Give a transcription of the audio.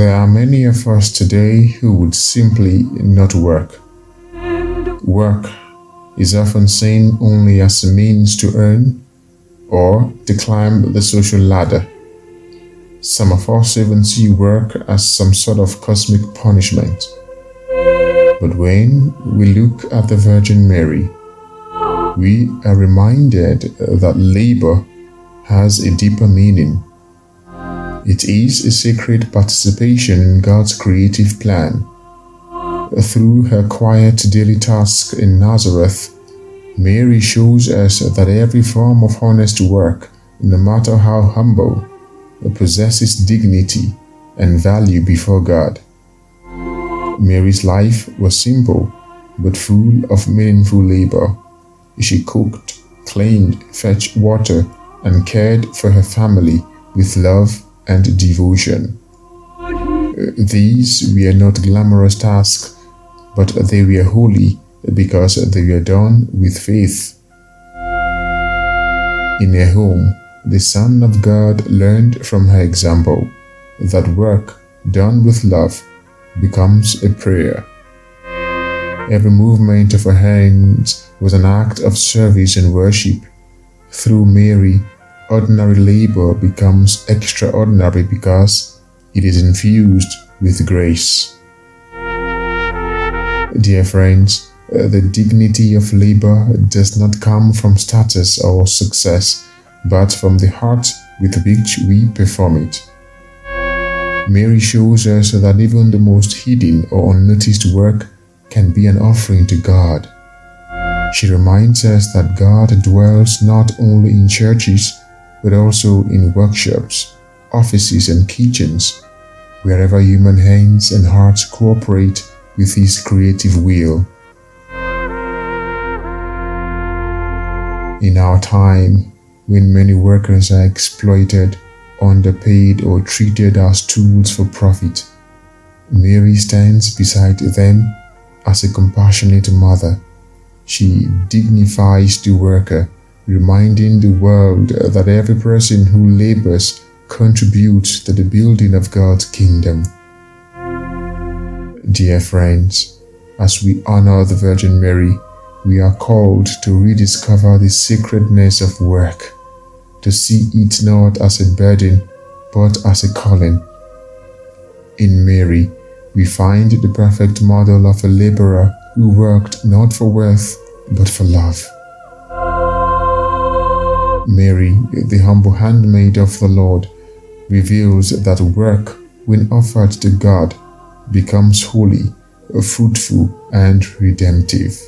There are many of us today who would simply not work. Work is often seen only as a means to earn or to climb the social ladder. Some of us even see work as some sort of cosmic punishment. But when we look at the Virgin Mary, we are reminded that labor has a deeper meaning. It is a sacred participation in God's creative plan. Through her quiet daily task in Nazareth, Mary shows us that every form of honest work, no matter how humble, possesses dignity and value before God. Mary's life was simple, but full of meaningful labor. She cooked, cleaned, fetched water, and cared for her family with love and devotion. These were not glamorous tasks, but they were holy because they were done with faith. In her home, the Son of God learned from her example that work done with love becomes a prayer. Every movement of her hands was an act of service and worship. Through Mary, ordinary labor becomes extraordinary because it is infused with grace. Dear friends, the dignity of labor does not come from status or success, but from the heart with which we perform it. Mary shows us that even the most hidden or unnoticed work can be an offering to God. She reminds us that God dwells not only in churches, but also in workshops, offices, and kitchens, wherever human hands and hearts cooperate with His creative will. In our time, when many workers are exploited, underpaid, or treated as tools for profit, Mary stands beside them as a compassionate mother. She dignifies the worker, reminding the world that every person who labors contributes to the building of God's kingdom. Dear friends, as we honor the Virgin Mary, we are called to rediscover the sacredness of work, to see it not as a burden, but as a calling. In Mary, we find the perfect model of a laborer who worked not for wealth, but for love. Mary, the humble handmaid of the Lord, reveals that work, when offered to God, becomes holy, fruitful, and redemptive.